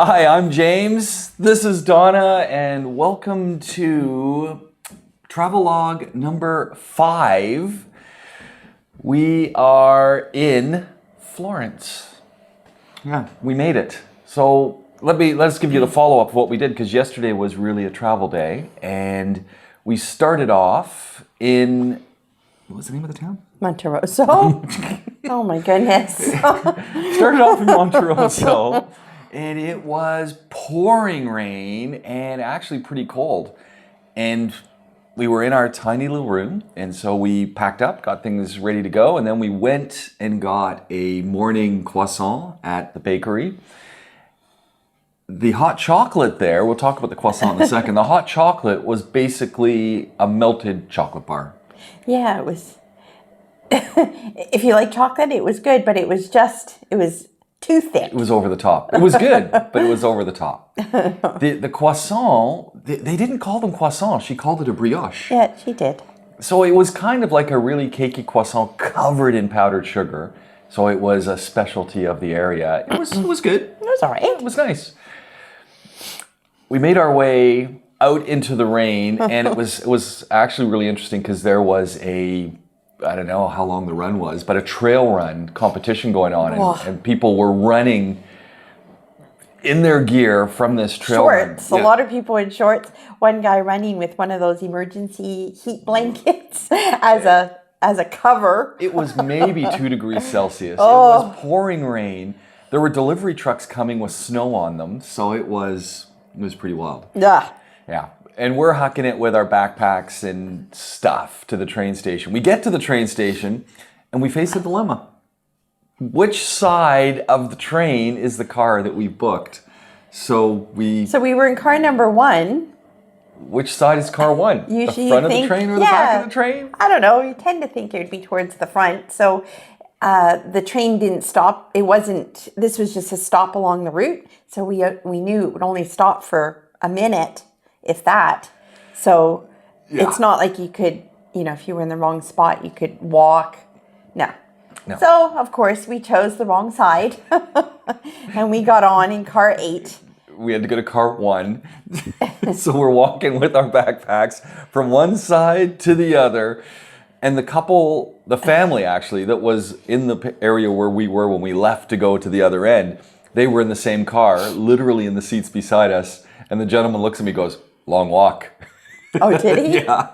Hi, I'm James. This is Donna, and welcome to Travelogue number 5. We are in Florence. Yeah, we made it. So let's give you the follow-up of what we did, because yesterday was really a travel day, and we started off in, what was the name of the town? Monterosso. Oh my goodness. Started off in Monterosso, and it was pouring rain and actually pretty cold. And we were in our tiny little room, and so we packed up, got things ready to go, and then we went and got a morning croissant at the bakery. The hot chocolate there, we'll talk about the croissant in a second, the hot chocolate was basically a melted chocolate bar. Yeah, it was. If you like chocolate, it was good, but it was too thick. It was over the top. It was good, but it was over the top. The croissant, they didn't call them croissants. She called it a brioche. Yeah, she did. So it was kind of like a really cakey croissant covered in powdered sugar. So it was a specialty of the area. It was good. It was all right. It was nice. We made our way out into the rain, and it was actually really interesting because there was I don't know how long the run was, but a trail run competition going on, and people were running in their gear from this trail shorts. run. A lot of people in shorts. One guy running with one of those emergency heat blankets as a cover. It was maybe 2 degrees Celsius. It was pouring rain. There were delivery trucks coming with snow on them, so it was pretty wild. Yeah. Yeah. And we're hucking it with our backpacks and stuff to the train station. We get to the train station and we face a dilemma. Which side of the train is the car that we booked? So we were in car number 1. Which side is car 1? Usually the front of the train or the back of the train? I don't know. You tend to think it would be towards the front. So the train didn't stop. This was just a stop along the route. So we knew it would only stop for a minute, if that. So It's not like you could, if you were in the wrong spot, you could walk. No. So, of course, we chose the wrong side. And we got on in car 8. We had to go to car 1. So we're walking with our backpacks from one side to the other. And the family actually, that was in the area where we were when we left to go to the other end, they were in the same car, literally in the seats beside us. And the gentleman looks at me and goes, "Long walk." Oh, did he? Yeah.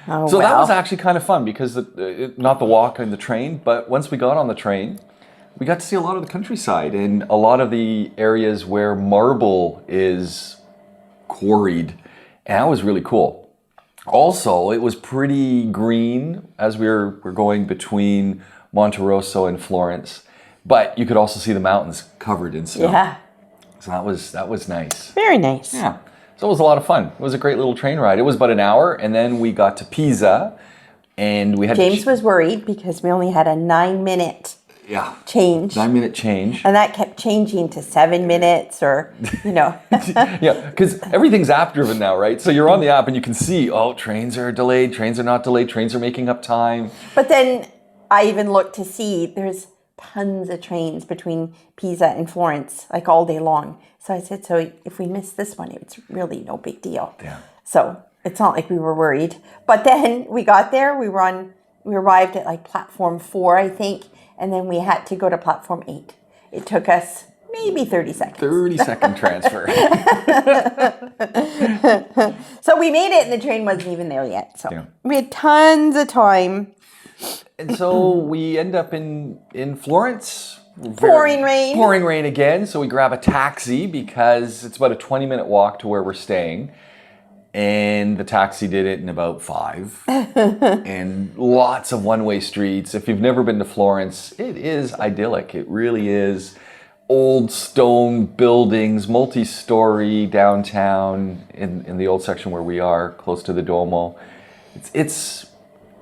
So that was actually kind of fun because not the walk in the train, but once we got on the train, we got to see a lot of the countryside and a lot of the areas where marble is quarried. And that was really cool. Also, it was pretty green as we were going between Monterosso and Florence, but you could also see the mountains covered in snow. Yeah. So that was nice. Very nice. Yeah. So it was a lot of fun. It was a great little train ride. It was about an hour, and then we got to Pisa, and we had James was worried because we only had a 9-minute change. 9-minute change. And that kept changing to 7 minutes or. Yeah, because everything's app-driven now, right? So you're on the app and you can see, trains are delayed, trains are not delayed, trains are making up time. But then I even looked to see there's tons of trains between Pisa and Florence, like all day long. So I said, so if we miss this one, it's really no big deal. Yeah. So it's not like we were worried. But then we got there, we arrived at like platform 4, I think, and then we had to go to platform 8. It took us maybe 30 seconds. 30-second transfer. So we made it and the train wasn't even there yet. So we had tons of time. And so we end up in Florence. Pouring rain. Pouring rain again. So we grab a taxi because it's about a 20-minute walk to where we're staying. And the taxi did it in about 5. And lots of one-way streets. If you've never been to Florence, it is idyllic. It really is. Old stone buildings, multi-story downtown in the old section where we are, close to the Duomo.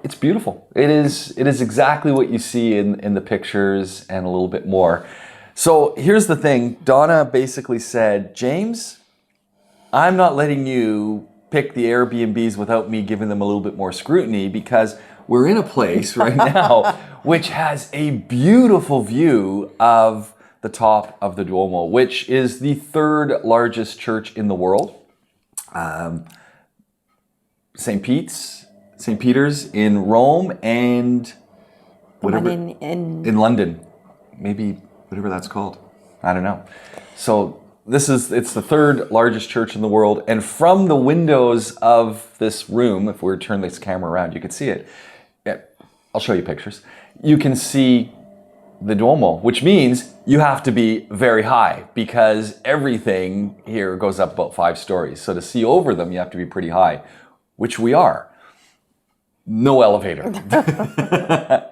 It's beautiful. It is exactly what you see in the pictures and a little bit more. So here's the thing. Donna basically said, "James, I'm not letting you pick the Airbnbs without me giving them a little bit more scrutiny because we're in a place right now which has a beautiful view of the top of the Duomo, which is the third largest church in the world. St. Peter's in Rome, and whatever in London, maybe whatever that's called. I don't know. So it's the third largest church in the world, and from the windows of this room, if we were to turn this camera around, you could see it. Yeah, I'll show you pictures. You can see the Duomo, which means you have to be very high because everything here goes up about 5 stories. So to see over them, you have to be pretty high, which we are. No elevator.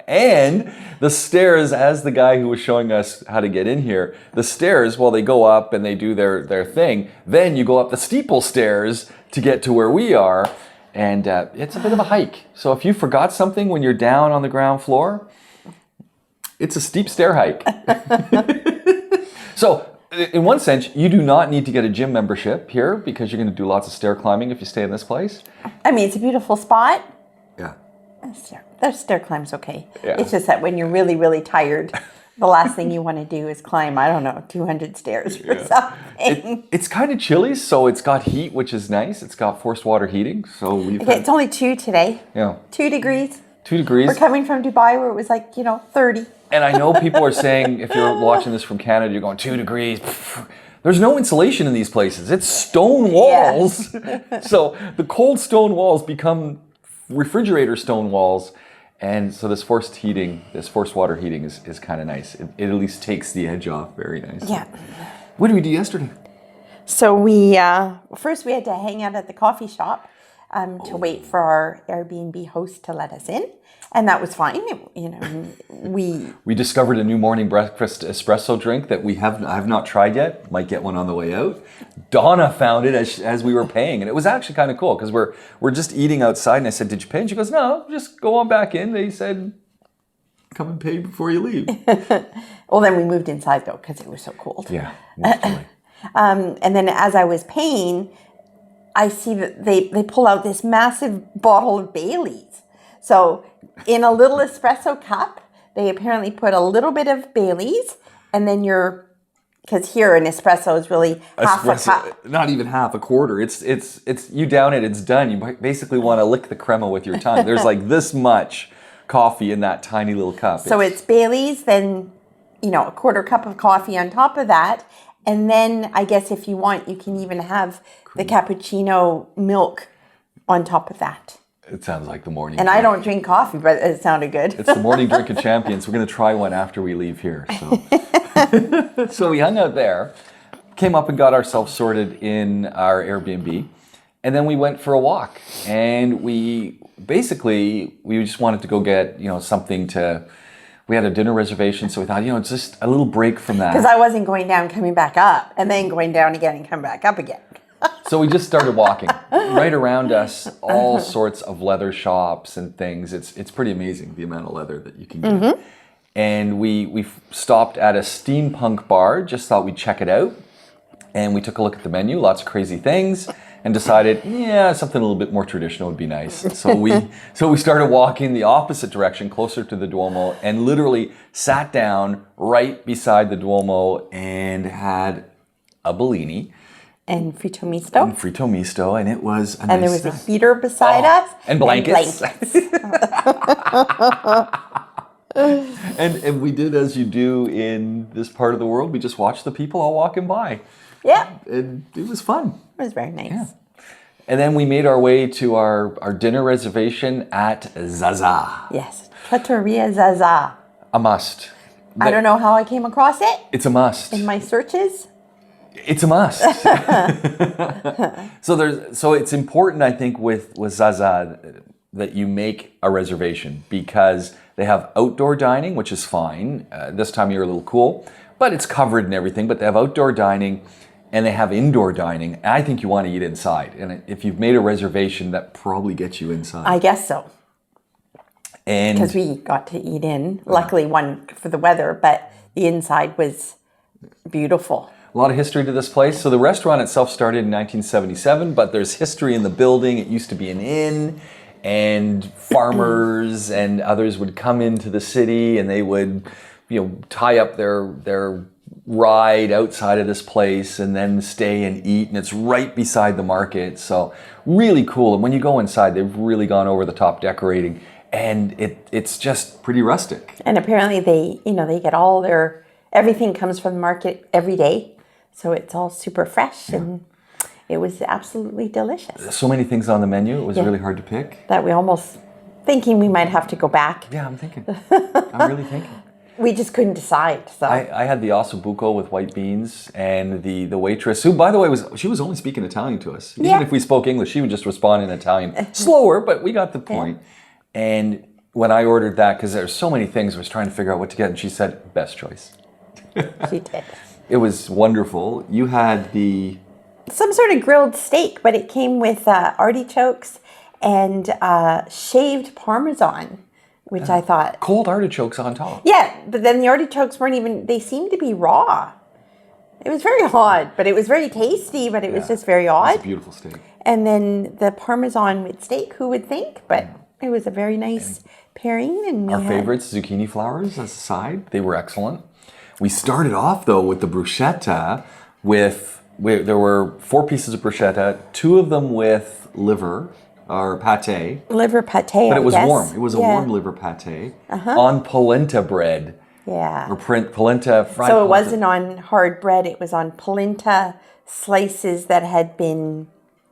And the stairs, as the guy who was showing us how to get in here, the stairs, well, they go up and they do their thing. Then you go up the steeple stairs to get to where we are. And it's a bit of a hike. So if you forgot something when you're down on the ground floor, it's a steep stair hike. So in one sense, you do not need to get a gym membership here because you're going to do lots of stair climbing if you stay in this place. I mean, it's a beautiful spot. Yeah. The stair climb's okay. Yeah. It's just that when you're really, really tired, the last thing you want to do is climb, 200 stairs or something. It's kind of chilly, so it's got heat, which is nice. It's got forced water heating. So it's only 2 today. Yeah. 2 degrees. 2 degrees. We're coming from Dubai where it was 30. And I know people are saying, if you're watching this from Canada, you're going 2 degrees. There's no insulation in these places. It's stone walls. Yeah. So the cold stone walls become refrigerator stone walls. And so this forced water heating is kind of nice. It at least takes the edge off very nice. Yeah. What did we do yesterday? So we, first we had to hang out at the coffee shop to wait for our Airbnb host to let us in. And that was fine. We discovered a new morning breakfast espresso drink that I have not tried yet. Might get one on the way out. Donna found it as we were paying, and it was actually kind of cool because we're just eating outside. And I said, "Did you pay?" And she goes, "No, just go on back in." They said, "Come and pay before you leave." Well, then we moved inside though because it was so cold. Yeah. And then as I was paying, I see that they pull out this massive bottle of Baileys. So in a little espresso cup, they apparently put a little bit of Baileys, and then because here an espresso is really half a cup. Not even half, a quarter. It's you down it, it's done. You basically want to lick the crema with your tongue. There's like this much coffee in that tiny little cup. So it's Baileys, then a quarter cup of coffee on top of that. And then I guess if you want, you can even have the cappuccino milk on top of that. It sounds like the morning. And I don't drink coffee, but it sounded good. It's the morning drink of champions. We're going to try one after we leave here. So, so we hung out there, came up and got ourselves sorted in our Airbnb, and then we went for a walk. And we just wanted to go get something to. We had a dinner reservation, so we thought, it's just a little break from that. Because I wasn't going down, coming back up, and then going down again and coming back up again. So we just started walking. Right around us, all sorts of leather shops and things. It's pretty amazing, the amount of leather that you can get. Mm-hmm. And we stopped at a steampunk bar, just thought we'd check it out. And we took a look at the menu, lots of crazy things, and decided, something a little bit more traditional would be nice. So we started walking the opposite direction, closer to the Duomo, and literally sat down right beside the Duomo and had a Bellini. And frito misto. And it was a nice. And there was a heater beside us. And blankets. And we did as you do in this part of the world. We just watched the people all walking by. Yeah. And it was fun. It was very nice. Yeah. And then we made our way to our dinner reservation at Zaza. Yes. Trattoria Zaza. A must. I don't know how I came across it. It's a must. In my searches. It's a must. So it's important, I think, with Zaza that you make a reservation because they have outdoor dining, which is fine. This time of year a little cool, but it's covered and everything. But they have outdoor dining and they have indoor dining. And I think you want to eat inside. And if you've made a reservation, that probably gets you inside. I guess so. And because we got to eat in. Luckily, one for the weather, but the inside was beautiful. A lot of history to this place. So the restaurant itself started in 1977, but there's history in the building. It used to be an inn, and farmers and others would come into the city and they would, tie up their ride outside of this place and then stay and eat, and it's right beside the market. So really cool. And when you go inside, they've really gone over the top decorating, and it's just pretty rustic. And apparently they get all everything comes from the market every day. So it's all super fresh and it was absolutely delicious. So many things on the menu. It was really hard to pick. That we almost thinking we might have to go back. Yeah, I'm thinking. I'm really thinking. We just couldn't decide. So I had the ossobuco with white beans, and the waitress, who by the way she was only speaking Italian to us. Even if we spoke English, she would just respond in Italian. Slower, but we got the point. Yeah. And when I ordered that, because there's so many things, I was trying to figure out what to get, and she said, best choice. She did. It was wonderful. You had some sort of grilled steak, but it came with artichokes and shaved Parmesan, which I thought... Cold artichokes on top. Yeah, but then the artichokes weren't even... They seemed to be raw. It was very odd, but it was very tasty, but it was just very odd. It was a beautiful steak. And then the Parmesan with steak, who would think? But it was a very nice pairing. And our favorites, zucchini flowers as a side. They were excellent. We started off, though, with the bruschetta there were 4 pieces of bruschetta, 2 of them with liver, or pate. Liver pate, but it was I guess. warm. It was a warm liver pate on polenta bread. Yeah. Or polenta fried. So it polenta. wasn't on hard bread. It was on polenta slices that had been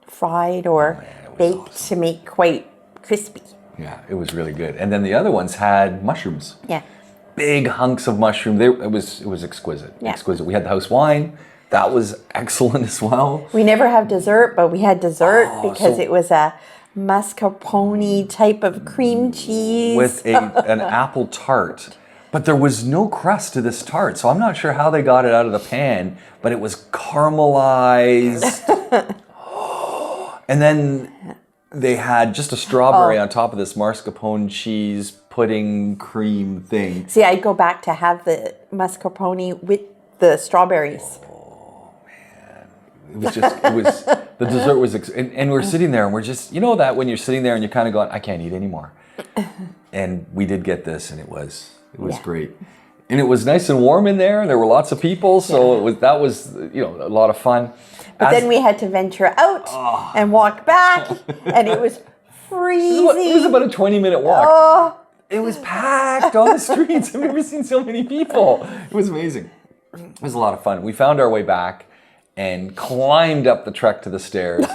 fried or baked to make quite crispy. Yeah, it was really good. And then the other ones had mushrooms. Yeah. Big hunks of mushroom. It was exquisite. Yeah. Exquisite. We had the house wine. That was excellent as well. We never have dessert, but we had dessert because it was a mascarpone type of cream cheese. With an apple tart. But there was no crust to this tart, so I'm not sure how they got it out of the pan, but it was caramelized. And then they had just a strawberry on top of this mascarpone cheese pudding cream thing. See, I'd go back to have the mascarpone with the strawberries. It was the dessert was, and we're sitting there and we're just, you know that when you're sitting there and you're kind of going, I can't eat anymore. And we did get this, and it was great. And it was nice and warm in there. There were lots of people, so that was a lot of fun. But then we had to venture out and walk back, and it was freezing. It was about a 20-minute walk. It was packed on the streets. I've never seen so many people. It was amazing. It was a lot of fun. We found our way back and climbed up the trek to the stairs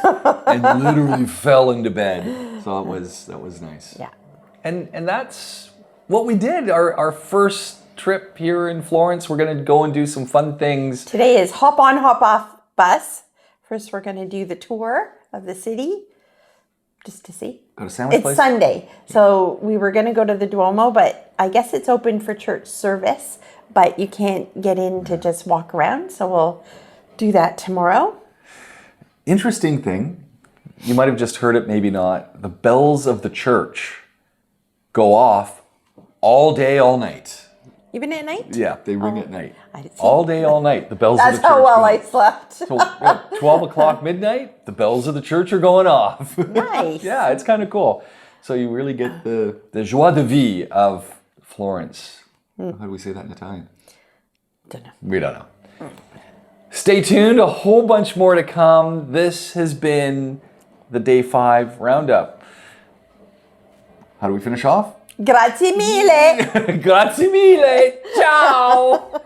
and literally fell into bed. So that was nice. Yeah. And that's what we did. Our first trip here in Florence. We're going to go and do some fun things. Today is hop on, hop off bus. First, we're going to do the tour of the city. Just to see. Go to sandwich place? It's Sunday. So we were going to go to the Duomo, but I guess it's open for church service, but you can't get in to just walk around. So we'll do that tomorrow. Interesting thing. You might have just heard it, maybe not. The bells of the church go off all day, all night. Even at night? Yeah, they ring at night. I didn't see All day, all night. The bells of the church. That's how well I slept. So 12 o'clock midnight, the bells of the church are going off. Nice. Yeah, it's kind of cool. So you really get the joie de vivre of Florence. How do we say that in Italian? Don't know. We don't know. Stay tuned. A whole bunch more to come. This has been the Day 5 Roundup. How do we finish off? Grazie mille. Grazie mille. Ciao.